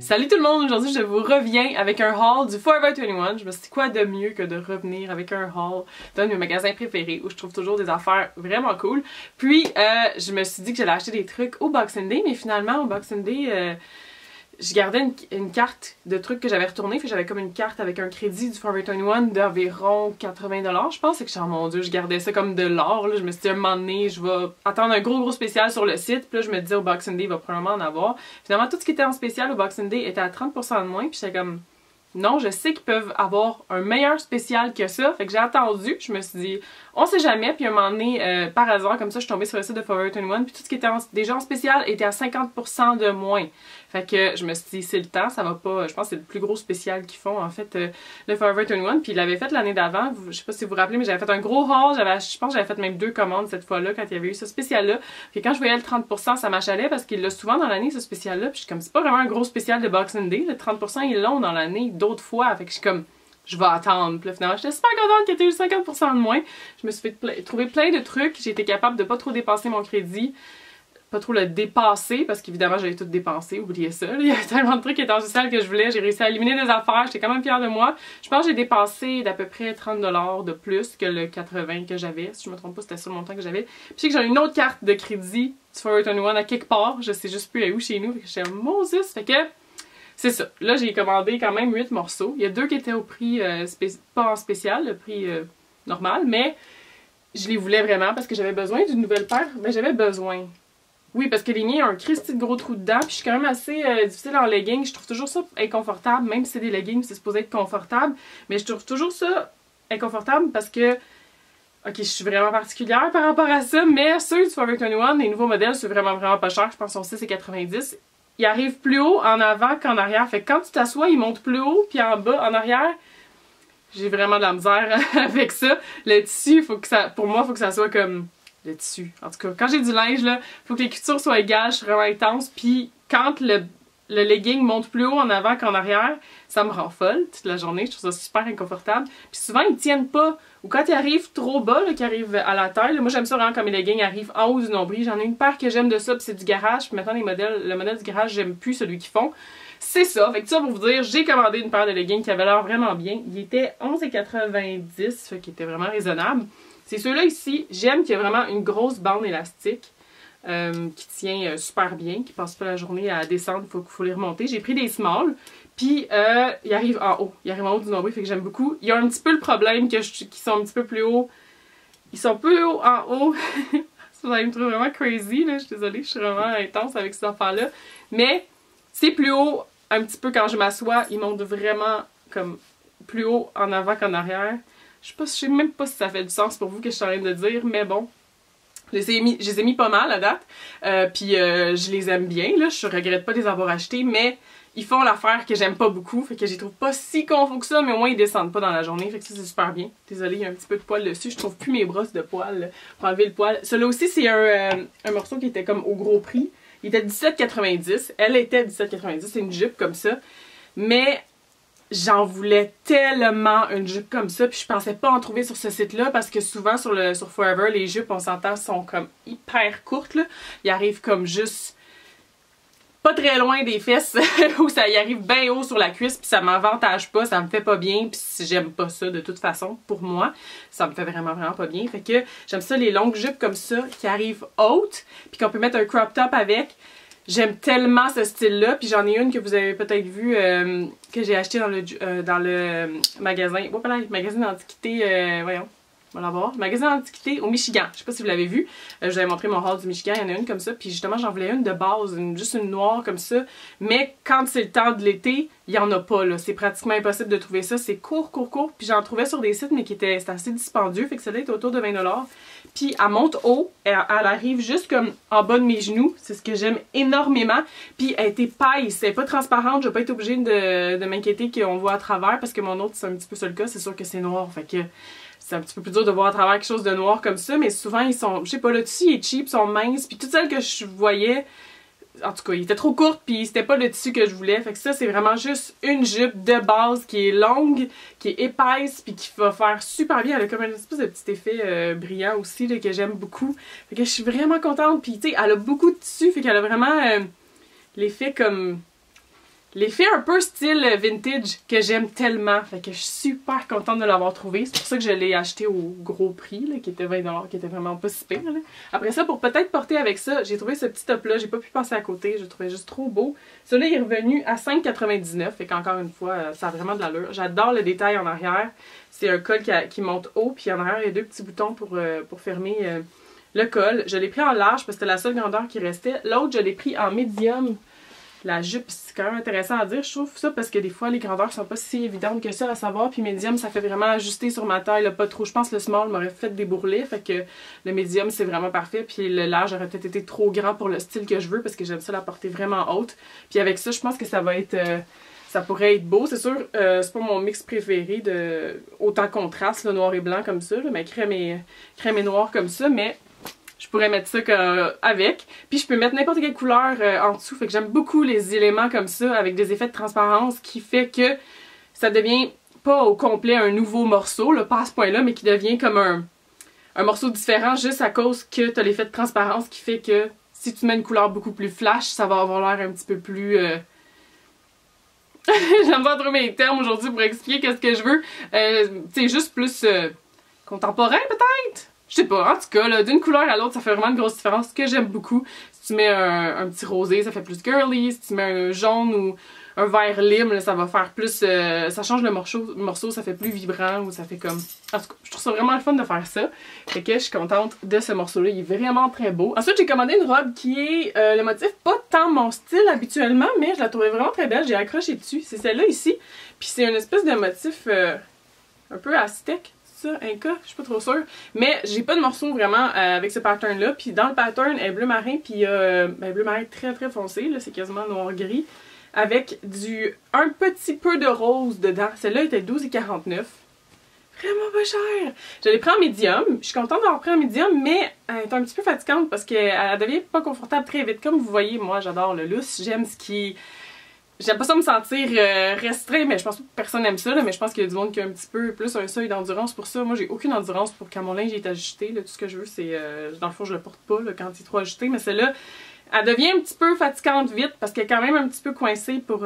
Salut tout le monde, aujourd'hui je vous reviens avec un haul du Forever 21. Je me suis dit quoi de mieux que de revenir avec un haul d'un de mes magasins préférés où je trouve toujours des affaires vraiment cool. Puis je me suis dit que j'allais acheter des trucs au Boxing Day, mais finalement au Boxing Day je gardais une carte de trucs que j'avais retourné. J'avais comme une carte avec un crédit du Forever 21 d'environ 80$. Je pense que oh mon dieu, je gardais ça comme de l'or. Je me suis dit à un moment donné, je vais attendre un gros spécial sur le site. Puis là, je me disais au Boxing Day, il va probablement en avoir. Finalement, tout ce qui était en spécial au Boxing Day était à 30% de moins. Puis j'étais comme, non, je sais qu'ils peuvent avoir un meilleur spécial que ça. Fait que j'ai attendu. Je me suis dit, on sait jamais. Puis à un moment donné, par hasard, comme ça, je suis tombée sur le site de Forever 21. Puis tout ce qui était déjà en spécial était à 50% de moins. Fait que je me suis dit, c'est le temps, ça va pas. Je pense que c'est le plus gros spécial qu'ils font, en fait, le Forever 21. Puis il l'avait fait l'année d'avant. Je sais pas si vous vous rappelez, mais j'avais fait un gros haul. Je pense que j'avais fait même 2 commandes cette fois-là quand il y avait eu ce spécial-là. Puis quand je voyais le 30%, ça m'achalait parce qu'il l'a souvent dans l'année, ce spécial-là. Puis je suis comme, c'est pas vraiment un gros spécial de Boxing Day. Le 30%, ils l'ont dans l'année d'autres fois. Fait que je suis comme, je vais attendre. Puis là, finalement, j'étais super contente qu'il y ait eu 50% de moins. Je me suis fait trouver plein de trucs. J'ai été capable de pas trop dépasser mon crédit. Pas trop le dépasser parce qu'évidemment j'avais tout dépensé, oubliez ça. Là. Il y avait tellement de trucs qui étaient en spécial que je voulais. J'ai réussi à éliminer des affaires, j'étais quand même fière de moi. Je pense que j'ai dépensé d'à peu près 30$ de plus que le 80$ que j'avais. Si je me trompe pas, c'était ça le montant que j'avais. Puis je sais que j'ai une autre carte de crédit du Forever 21 à quelque part. Je sais juste plus à où chez nous. Fait que j'étais Moses. Fait que c'est ça. Là j'ai commandé quand même 8 morceaux. Il y a 2 qui étaient au prix pas en spécial, le prix normal, mais je les voulais vraiment parce que j'avais besoin d'une nouvelle paire. Ben j'avais besoin. Oui, parce que les miens ont un Christy de gros trou dedans, puis je suis quand même assez difficile en leggings. Je trouve toujours ça inconfortable, même si c'est des leggings, c'est supposé être confortable. Mais je trouve toujours ça inconfortable parce que, ok, je suis vraiment particulière par rapport à ça, mais ceux du Forever 21, les nouveaux modèles, c'est vraiment pas cher. Je pense qu'ils sont 6,90. Ils arrivent plus haut en avant qu'en arrière. Fait que quand tu t'assois, ils montent plus haut, puis en bas, en arrière, j'ai vraiment de la misère avec ça. Le tissu, faut que ça, pour moi, il faut que ça soit comme le tissu. En tout cas, quand j'ai du linge, là, faut que les coutures soient égales, je suis vraiment intense. Puis quand le legging monte plus haut en avant qu'en arrière, ça me rend folle toute la journée. Je trouve ça super inconfortable. Puis souvent, ils tiennent pas. Ou quand ils arrivent trop bas, qu'ils arrivent à la taille, là, moi j'aime ça vraiment quand mes leggings arrivent en haut du nombril. J'en ai une paire que j'aime de ça, puis c'est du garage. Puis maintenant, le modèle du garage, j'aime plus celui qu'ils font. C'est ça. Fait que ça, pour vous dire, j'ai commandé une paire de leggings qui avait l'air vraiment bien. Il était 11,90$, fait qu'il était vraiment raisonnable. C'est ceux-là ici, j'aime qu'il y a vraiment une grosse bande élastique qui tient super bien, qui passe pas la journée à descendre, il faut les remonter. J'ai pris des smalls, puis ils arrivent en haut. Ils arrivent en haut du nombril, fait que j'aime beaucoup. Il y a un petit peu le problème qu'ils sont un petit peu plus hauts. Ils sont plus hauts en haut. Vous allez me trouver vraiment crazy, là. Je suis désolée, je suis vraiment intense avec ces affaires-là. Mais c'est plus haut un petit peu quand je m'assois. Ils montent vraiment comme plus haut en avant qu'en arrière. Je sais même pas si ça fait du sens pour vous que je suis en train de dire, mais bon. Je les ai mis pas mal à date. Puis je les aime bien, là. Je regrette pas de les avoir achetés, mais ils font l'affaire que j'aime pas beaucoup. Fait que je les trouve pas si confus que ça, mais au moins ils descendent pas dans la journée. Fait que ça, c'est super bien. Désolée, il y a un petit peu de poil dessus. Je trouve plus mes brosses de poil pour enlever le poil. Celui-là aussi, c'est un morceau qui était comme au gros prix. Il était 17,90. Elle était 17,90. C'est une jupe comme ça. Mais j'en voulais tellement une jupe comme ça, puis je pensais pas en trouver sur ce site-là parce que souvent sur Forever, les jupes, on s'entend, sont comme hyper courtes, là. Ils arrivent comme juste pas très loin des fesses, où ça y arrive bien haut sur la cuisse, puis ça m'avantage pas, ça me fait pas bien, puis j'aime pas ça de toute façon, pour moi. Ça me fait vraiment pas bien. Fait que j'aime ça, les longues jupes comme ça, qui arrivent hautes, puis qu'on peut mettre un crop top avec. J'aime tellement ce style-là, puis j'en ai une que vous avez peut-être vue, que j'ai acheté dans le magasin, le magasin d'antiquité, voyons, on va la voir, le magasin d'antiquité au Michigan, je sais pas si vous l'avez vu, je vous avais montré mon haul du Michigan, il y en a une comme ça, puis justement j'en voulais une de base, juste une noire comme ça, mais quand c'est le temps de l'été, il y en a pas là, c'est pratiquement impossible de trouver ça, c'est court, puis j'en trouvais sur des sites, mais c'était assez dispendieux, fait que celle-là est autour de 20$. Puis elle monte haut, elle arrive juste comme en bas de mes genoux, c'est ce que j'aime énormément. Puis elle est épaisse, elle n'est pas transparente, je vais pas être obligée de m'inquiéter qu'on voit à travers parce que mon autre c'est un petit peu ça le cas, c'est sûr que c'est noir, fait que c'est un petit peu plus dur de voir à travers quelque chose de noir comme ça, mais souvent ils sont, je sais pas, le tissu est cheap, ils sont minces, puis toutes celles que je voyais, en tout cas, il était trop court puis c'était pas le tissu que je voulais. Fait que ça, c'est vraiment juste une jupe de base qui est longue, qui est épaisse puis qui va faire super bien. Elle a comme un espèce de petit effet brillant aussi là, que j'aime beaucoup. Fait que je suis vraiment contente. Puis tu sais, elle a beaucoup de tissu, fait qu'elle a vraiment l'effet comme l'effet un peu style vintage que j'aime tellement. Fait que je suis super contente de l'avoir trouvé. C'est pour ça que je l'ai acheté au gros prix, là, qui était 20$, qui était vraiment pas si pire, là. Après ça, pour peut-être porter avec ça, j'ai trouvé ce petit top-là. J'ai pas pu passer à côté. Je le trouvais juste trop beau. Celui-là, il est revenu à 5,99$. Fait qu'encore une fois, ça a vraiment de l'allure. J'adore le détail en arrière. C'est un col qui monte haut. Puis en arrière, il y a deux petits boutons pour fermer le col. Je l'ai pris en large parce que c'était la seule grandeur qui restait. L'autre, je l'ai pris en médium. La jupe, c'est quand même intéressant à dire, je trouve ça, parce que des fois, les grandeurs sont pas si évidentes que ça à savoir, puis médium, ça fait vraiment ajuster sur ma taille, là, pas trop. Je pense que le small m'aurait fait des bourrelets, fait que le médium, c'est vraiment parfait, puis le large aurait peut-être été trop grand pour le style que je veux, parce que j'aime ça la porter vraiment haute. Puis avec ça, je pense que ça va être... ça pourrait être beau, c'est sûr, c'est pas mon mix préféré de autant contraste, là, noir et blanc comme ça, là, mais crème et noir comme ça, mais... Je pourrais mettre ça avec. Puis je peux mettre n'importe quelle couleur en dessous. Fait que j'aime beaucoup les éléments comme ça avec des effets de transparence qui fait que ça devient pas au complet un nouveau morceau, là, pas à ce point-là, mais qui devient comme un morceau différent juste à cause que tu as l'effet de transparence qui fait que si tu mets une couleur beaucoup plus flash, ça va avoir l'air un petit peu plus... J'aime pas trop mes termes aujourd'hui pour expliquer qu'est-ce que je veux. Tu sais, juste plus contemporain peut-être? Je sais pas, en tout cas, d'une couleur à l'autre, ça fait vraiment une grosse différence, que j'aime beaucoup. Si tu mets un petit rosé, ça fait plus girly. Si tu mets un jaune ou un vert lime, là, ça va faire plus... ça change le morceau, ça fait plus vibrant ou ça fait comme... En tout cas, je trouve ça vraiment le fun de faire ça. Fait que je suis contente de ce morceau-là, il est vraiment très beau. Ensuite, j'ai commandé une robe qui est le motif pas tant mon style habituellement, mais je la trouvais vraiment très belle, j'ai accroché dessus. C'est celle-là ici, puis c'est une espèce de motif un peu aztèque. Inca, je suis pas trop sûre, mais j'ai pas de morceau vraiment avec ce pattern là, puis dans le pattern elle est bleu marin, puis bleu marin très très foncé, là c'est quasiment noir gris, avec un petit peu de rose dedans. Celle-là était 12,49$, vraiment pas cher. Je l'ai pris en médium, je suis contente d'avoir pris en médium, mais elle est un petit peu fatigante parce qu'elle devient pas confortable très vite. Comme vous voyez, moi j'adore le lousse, j'aime ce qui... J'aime pas ça me sentir restreint, mais je pense pas que personne aime ça, là, mais je pense qu'il y a du monde qui a un petit peu plus un seuil d'endurance pour ça. Moi, j'ai aucune endurance pour quand mon linge est ajusté. Là, tout ce que je veux, c'est... dans le fond, je le porte pas là, quand il est trop ajusté, mais celle-là, elle devient un petit peu fatigante vite parce qu'elle est quand même un petit peu coincée pour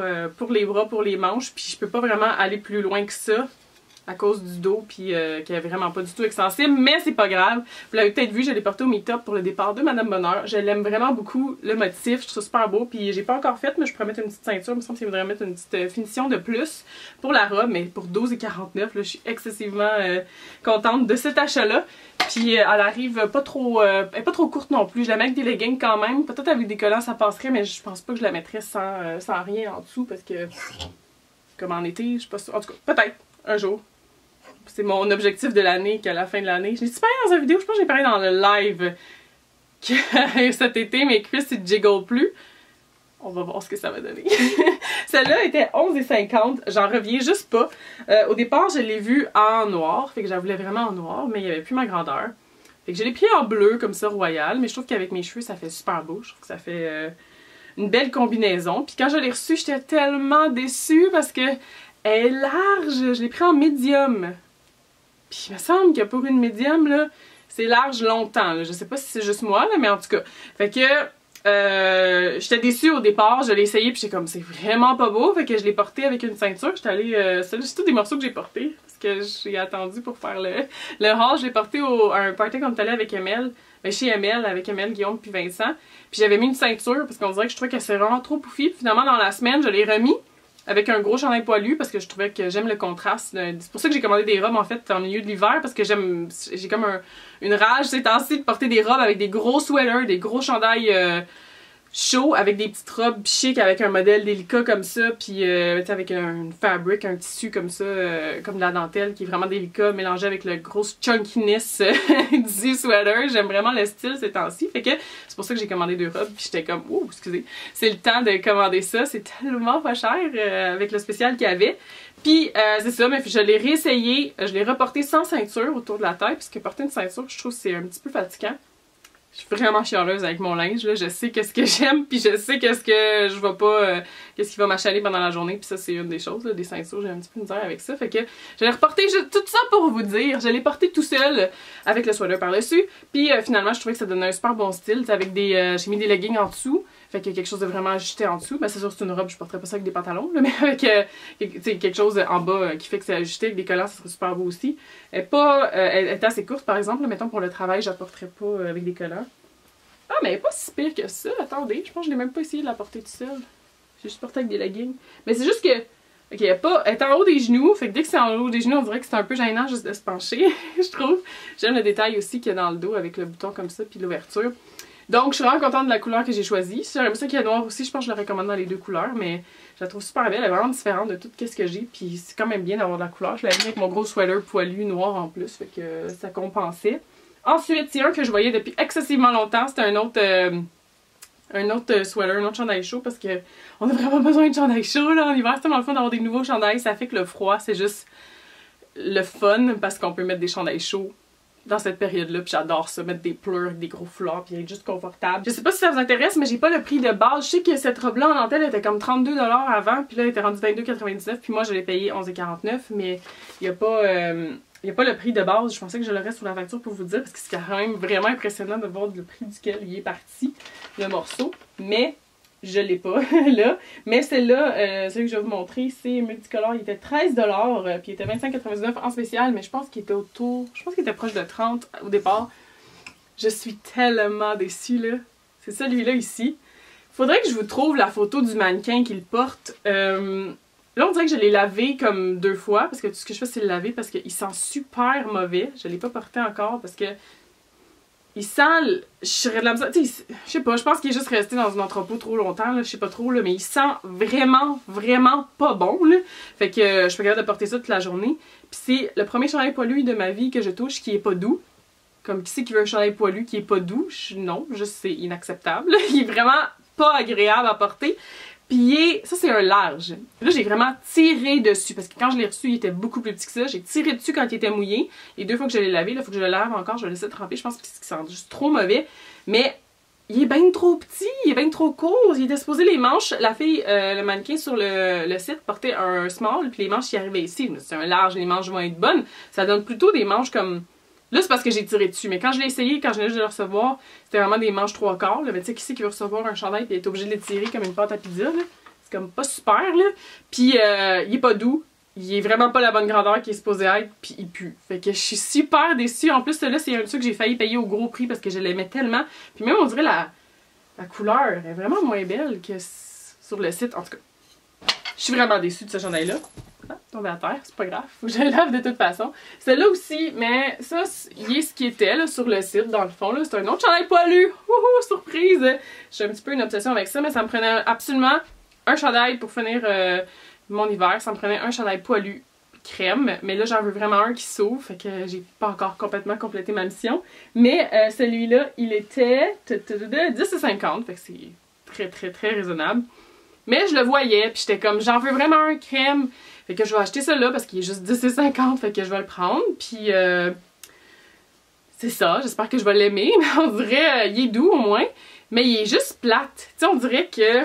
les bras, pour les manches, puis je peux pas vraiment aller plus loin que ça à cause du dos, puis qui est vraiment pas du tout extensible, mais c'est pas grave. Vous l'avez peut-être vu, je l'ai porté au meet-up pour le départ de Madame Bonheur. Je l'aime vraiment beaucoup, le motif, je trouve ça super beau, puis j'ai pas encore fait, mais je pourrais mettre une petite ceinture, il me semble qu'il faudrait mettre une petite finition de plus pour la robe, mais pour 12,49$, là, je suis excessivement contente de cet achat-là. Puis elle arrive pas trop, elle est pas trop courte non plus, je la mets avec des leggings quand même, peut-être avec des collants ça passerait, mais je pense pas que je la mettrais sans rien en dessous, parce que, comme en été, je sais pas sûre, en tout cas, peut-être, un jour. C'est mon objectif de l'année, qu'à la fin de l'année. Je l'ai-tu parlé dans une vidéo? Je pense que j'ai parlé dans le live que cet été, mes cuisses ne jiggle plus. On va voir ce que ça va donner. Celle-là était 11,50$. J'en reviens juste pas. Au départ, je l'ai vue en noir. Fait que j'en voulais vraiment en noir, mais il n'y avait plus ma grandeur. Fait que je l'ai pris en bleu, comme ça, royal. Mais je trouve qu'avec mes cheveux, ça fait super beau. Je trouve que ça fait une belle combinaison. Puis quand je l'ai reçue, j'étais tellement déçue parce que elle est large. Je l'ai pris en médium. Puis il me semble que pour une médium, là, c'est large longtemps. Là. Je sais pas si c'est juste moi, là, mais en tout cas. Fait que j'étais déçue au départ, je l'ai essayé puis j'étais comme c'est vraiment pas beau. Fait que je l'ai porté avec une ceinture. J'étais allée. C'est tous des morceaux que j'ai portés. Parce que j'ai attendu pour faire le haul. Je l'ai porté à un party qu'on est allé avec Emel. Ben, chez Emel, avec Emel, Guillaume puis Vincent. Puis j'avais mis une ceinture parce qu'on dirait que je trouvais que c'est vraiment trop pouffi. Puis finalement, dans la semaine, je l'ai remis. Avec un gros chandail poilu parce que je trouvais que j'aime le contraste. C'est pour ça que j'ai commandé des robes en fait en milieu de l'hiver parce que j'ai comme une rage ces temps-ci de porter des robes avec des gros sweaters, des gros chandails chauds avec des petites robes chic avec un modèle délicat comme ça puis avec un fabric, un tissu comme ça, comme de la dentelle qui est vraiment délicat mélangé avec le gros chunkiness du sweater. J'aime vraiment le style ces temps-ci. Fait que c'est pour ça que j'ai commandé 2 robes puis j'étais comme ouh, excusez, c'est le temps de commander ça, c'est tellement pas cher avec le spécial qu'il y avait. Puis c'est ça, mais je l'ai réessayé, je l'ai reporté sans ceinture autour de la tête puisque porter une ceinture, je trouve que c'est un petit peu fatigant. Je suis vraiment chialeuse avec mon linge, là. Je sais qu'est-ce que j'aime, puis je sais qu'est-ce que je vais pas, qu'est-ce qui va m'achaler pendant la journée, puis ça c'est une des choses, là, des ceintures, j'ai un petit peu de misère avec ça, fait que je l'ai reporté tout ça pour vous dire, je l'ai porté tout seul avec le sweater par-dessus, puis finalement je trouvais que ça donnait un super bon style, avec des, j'ai mis des leggings en dessous, Fait qu'il y a quelque chose de vraiment ajusté en dessous. Ben c'est sûr c'est une robe, je porterais pas ça avec des pantalons, là, mais avec quelque chose en bas qui fait que c'est ajusté avec des collants, ça serait super beau aussi. Elle est assez courte par exemple, là, mettons pour le travail, je la porterais pas avec des collants. Ah mais elle est pas si pire que ça, attendez, je pense que je l'ai même pas essayé de la porter toute seule. J'ai juste porté avec des leggings. Mais c'est juste que, ok, elle est en haut des genoux, fait que dès que c'est en haut des genoux, on dirait que c'est un peu gênant juste de se pencher, je trouve. J'aime le détail aussi qu'il y a dans le dos avec le bouton comme ça, puis l'ouverture. Donc je suis vraiment contente de la couleur que j'ai choisie. Si j'aimerais ça qu'il y ait noir aussi, je pense que je le recommande dans les deux couleurs, mais je la trouve super belle, elle est vraiment différente de tout ce que j'ai, puis c'est quand même bien d'avoir de la couleur. Je l'ai mis avec mon gros sweater poilu noir en plus, fait que ça compensait. Ensuite, c'est un que je voyais depuis excessivement longtemps, c'était un autre sweater, un autre chandail chaud parce que on a vraiment besoin de chandail chaud là en hiver. C'est tellement le fun d'avoir des nouveaux chandails, ça fait que le froid c'est juste le fun parce qu'on peut mettre des chandails chauds dans cette période-là, puis j'adore ça, mettre des pleurs, des gros foulards, puis être juste confortable. Je sais pas si ça vous intéresse, mais j'ai pas le prix de base. Je sais que cette robe-là en dentelle était comme 32$ avant, puis là elle était rendue 22,99$, puis moi je l'ai payé 11,49$, mais il y a pas le prix de base. Je pensais que je l'aurais sur la facture pour vous dire, parce que c'est quand même vraiment impressionnant de voir le prix duquel il est parti, le morceau. Mais je l'ai pas là. Mais celle-là, celui que je vais vous montrer, c'est multicolore. Il était 13$, puis il était 25,99$ en spécial, mais je pense qu'il était proche de 30$ au départ. Je suis tellement déçue là. C'est celui-là ici. Faudrait que je vous trouve la photo du mannequin qu'il porte. Là, on dirait que je l'ai lavé comme 2 fois, parce que tout ce que je fais, c'est le laver, parce qu'il sent super mauvais. Je l'ai pas porté encore, parce que il sent... Je serais de la misère... Tu sais, je sais pas, je pense qu'il est juste resté dans un entrepôt trop longtemps, là, je sais pas trop, là, mais il sent vraiment, vraiment pas bon, là. Fait que je suis pas capable de porter ça toute la journée. Puis c'est le premier chandail poilu de ma vie que je touche qui est pas doux. Comme qui c'est qui veut un chandail poilu qui est pas doux? Non, juste c'est inacceptable. Il est vraiment pas agréable à porter. Puis ça c'est un large. Là j'ai vraiment tiré dessus parce que quand je l'ai reçu il était beaucoup plus petit que ça. J'ai tiré dessus quand il était mouillé. Les 2 fois que je l'ai lavé, il faut que je le lave encore, je vais le laisser tremper. Je pense qu'il sent juste trop mauvais. Mais il est bien trop petit, il est bien trop court. Il était supposé les manches, la fille, le mannequin sur le site portait un small puis les manches y arrivaient ici. C'est un large, les manches vont être bonnes. Ça donne plutôt des manches comme... Là, c'est parce que j'ai tiré dessus, mais quand je l'ai essayé, quand je venais juste de le recevoir, c'était vraiment des manches 3/4. Mais tu sais, qui c'est qui veut recevoir un chandail et est obligé de l'étirer comme une pâte à pizza, là? C'est comme pas super, là. Puis, il est pas doux. Il est vraiment pas la bonne grandeur qu'il est supposé être, puis il pue. Fait que je suis super déçue. En plus, celui-là, c'est un truc que j'ai failli payer au gros prix parce que je l'aimais tellement. Puis même, on dirait la couleur est vraiment moins belle que sur le site. En tout cas, je suis vraiment déçue de ce chandail-là. Ah, tombé à terre, c'est pas grave, faut que je le lave de toute façon. Celui-là aussi, mais ça, il est ce qui était là, sur le site, dans le fond. C'est un autre chandail poilu. Wouhou, surprise! J'ai un petit peu une obsession avec ça, mais ça me prenait absolument un chandail pour finir mon hiver. Ça me prenait un chandail poilu crème, mais là j'en veux vraiment un qui s'ouvre, fait que j'ai pas encore complètement complété ma mission. Mais celui-là, il était 10,50$, fait que c'est très très très raisonnable. Mais je le voyais, puis j'étais comme, j'en veux vraiment un crème. Fait que je vais acheter celui-là parce qu'il est juste 10,50$, fait que je vais le prendre. Puis c'est ça, j'espère que je vais l'aimer. Mais on dirait, il est doux au moins, mais il est juste plate. Tu sais, on dirait que...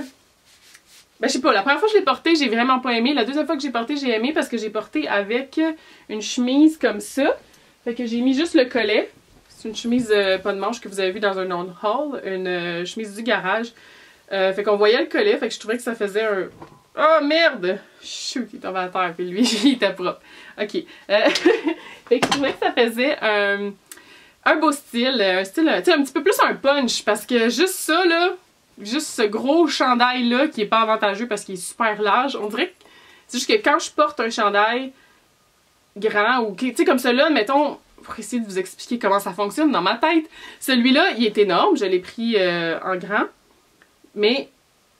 Ben je sais pas, la première fois que je l'ai porté, j'ai vraiment pas aimé. La deuxième fois que j'ai porté, j'ai aimé parce que j'ai porté avec une chemise comme ça. Fait que j'ai mis juste le collet. C'est une chemise pas de manche que vous avez vu dans un autre haul, une chemise du garage. Fait qu'on voyait le collet, fait que je trouvais que ça faisait un... Oh merde! Chut, il tombait à terre, puis lui, il était propre. Ok. Fait que je trouvais que ça faisait un beau style, un style, tu sais, un petit peu plus un punch, parce que juste ça, là, juste ce gros chandail-là, qui est pas avantageux parce qu'il est super large, on dirait que c'est juste que quand je porte un chandail grand, ou tu sais, comme celui-là, mettons, pour essayer de vous expliquer comment ça fonctionne dans ma tête, celui-là, il est énorme, je l'ai pris en grand, mais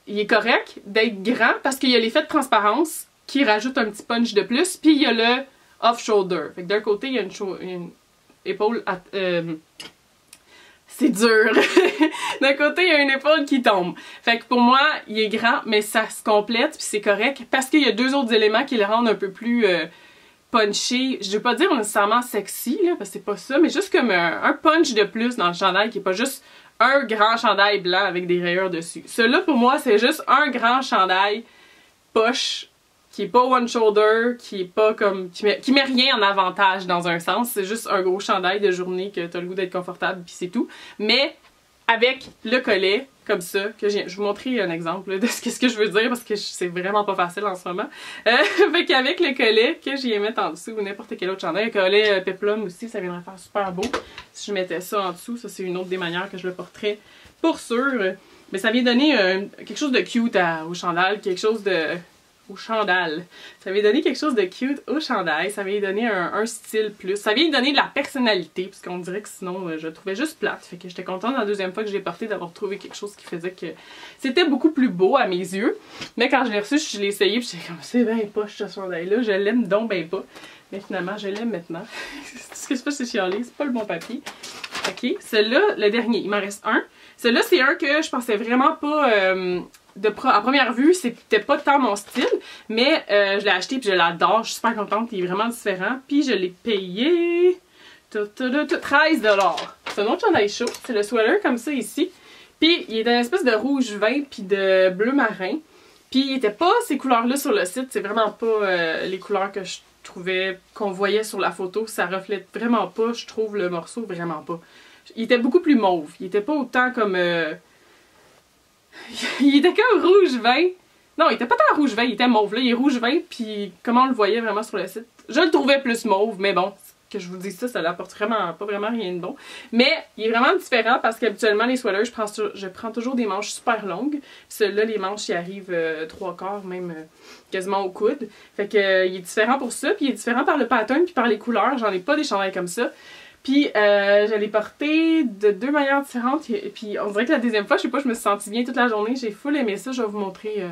il est correct d'être grand parce qu'il y a l'effet de transparence qui rajoute un petit punch de plus, puis il y a le off-shoulder. Fait que d'un côté, il y a une épaule... C'est dur! D'un côté, il y a une épaule qui tombe. Fait que pour moi, il est grand, mais ça se complète, puis c'est correct, parce qu'il y a 2 autres éléments qui le rendent un peu plus punché. Je veux pas dire nécessairement sexy, là, parce que c'est pas ça, mais juste comme un punch de plus dans le chandail, qui est pas juste un grand chandail blanc avec des rayures dessus. Celui-là, pour moi, c'est juste un grand chandail poche, qui est pas one shoulder, qui est pas comme... qui met rien en avantage dans un sens. C'est juste un gros chandail de journée que t'as le goût d'être confortable, puis c'est tout. Mais avec le collet, comme ça, que je vais vous montrer un exemple là, de ce que je veux dire parce que c'est vraiment pas facile en ce moment. Fait qu'avec le collet que j'y mettre en dessous ou n'importe quel autre chandail, le collet Peplum aussi, ça viendrait faire super beau si je mettais ça en dessous. Ça c'est une autre des manières que je le porterais pour sûr. Mais ça vient donner quelque chose de cute au chandail, quelque chose de... au chandail. Ça vient donner quelque chose de cute au chandail, ça vient donner un style plus. Ça vient donner de la personnalité, parce qu'on dirait que sinon je le trouvais juste plate. Fait que j'étais contente la deuxième fois que je l'ai porté d'avoir trouvé quelque chose qui faisait que c'était beaucoup plus beau à mes yeux. Mais quand je l'ai reçu, je l'ai essayé, puis j'étais comme c'est bien poche ce chandail-là, je l'aime donc ben pas. Mais finalement, je l'aime maintenant. Ce que je fais, c'est chialer, c'est pas le bon papier. Ok, celui-là, le dernier, il m'en reste un. Celui-là, c'est un que je pensais vraiment pas... à première vue, c'était pas tant mon style, mais je l'ai acheté puis je l'adore, je suis super contente, il est vraiment différent. Puis je l'ai payé 13$. C'est un autre chandail chaud, c'est le sweater comme ça ici. Puis il est d'une espèce de rouge vin puis de bleu marin. Puis il était pas ces couleurs-là sur le site, c'est vraiment pas les couleurs que je trouvais qu'on voyait sur la photo. Ça reflète vraiment pas, je trouve, le morceau, vraiment pas. Il était beaucoup plus mauve, il était pas autant comme... il était comme rouge vin. Non, il était pas tant rouge vin, il était mauve. Là, il est rouge vin, puis comment on le voyait vraiment sur le site. Je le trouvais plus mauve, mais bon, que je vous dis ça, ça n'apporte vraiment pas vraiment rien de bon. Mais il est vraiment différent parce qu'habituellement, les sweaters, je prends toujours des manches super longues. Celui-là, les manches, y arrivent 3/4, même quasiment au coude. Fait que il est différent pour ça, puis il est différent par le pattern, puis par les couleurs. J'en ai pas des chandails comme ça. Puis je l'ai porté de deux manières différentes. Et puis on dirait que la deuxième fois, je sais pas, je me suis sentie bien toute la journée. J'ai full aimé ça. Je vais vous montrer,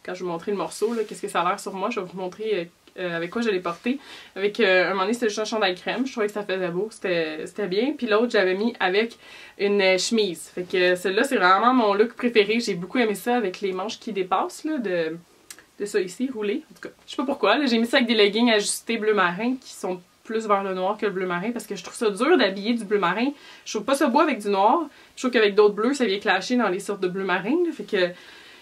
quand je vais vous montrer le morceau, qu'est-ce que ça a l'air sur moi. Je vais vous montrer avec quoi je l'ai porté. Avec un moment donné, c'était juste un chandail crème. Je trouvais que ça faisait beau. C'était bien. Puis l'autre, j'avais mis avec une chemise. Fait que celle-là, c'est vraiment mon look préféré. J'ai beaucoup aimé ça avec les manches qui dépassent là, de ça ici, roulé. En tout cas, je sais pas pourquoi. J'ai mis ça avec des leggings ajustés bleu marin qui sont plus vers le noir que le bleu marin parce que je trouve ça dur d'habiller du bleu marin. Je trouve pas ça beau avec du noir. Je trouve qu'avec d'autres bleus, ça vient clasher dans les sortes de bleu marin. Là, fait que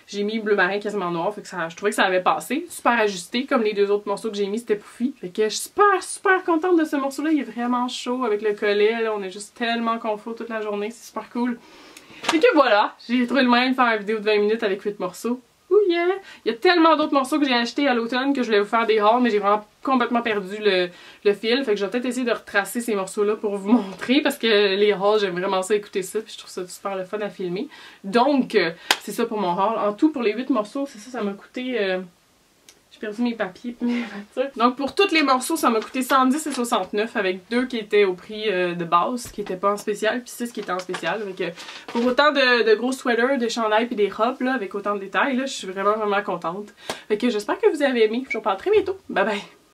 j'ai mis bleu marin quasiment noir. Fait que je trouvais que ça avait passé. Super ajusté. Comme les deux autres morceaux que j'ai mis, c'était pouffi. Fait que je suis super contente de ce morceau-là. Il est vraiment chaud avec le collet. Là, on est juste tellement confort toute la journée. C'est super cool. Fait que voilà. J'ai trouvé le moyen de faire une vidéo de 20 minutes avec 8 morceaux. Oh yeah! Il y a tellement d'autres morceaux que j'ai achetés à l'automne que je voulais vous faire des hauls, mais j'ai vraiment complètement perdu le fil. Fait que je vais peut-être essayer de retracer ces morceaux-là pour vous montrer parce que les hauls, j'aime vraiment ça écouter ça puis je trouve ça super le fun à filmer. Donc, c'est ça pour mon haul. En tout, pour les 8 morceaux, c'est ça, ça m'a coûté... J'ai perdu mes papiers et mes factures. Donc pour tous les morceaux, ça m'a coûté 110,69 avec 2 qui étaient au prix de base, qui n'étaient pas en spécial, puis 6 qui étaient en spécial. Donc pour autant de gros sweaters, de chandails puis des robes là, avec autant de détails, là, je suis vraiment contente. Fait que j'espère que vous avez aimé. Je vous reparle très bientôt. Bye bye!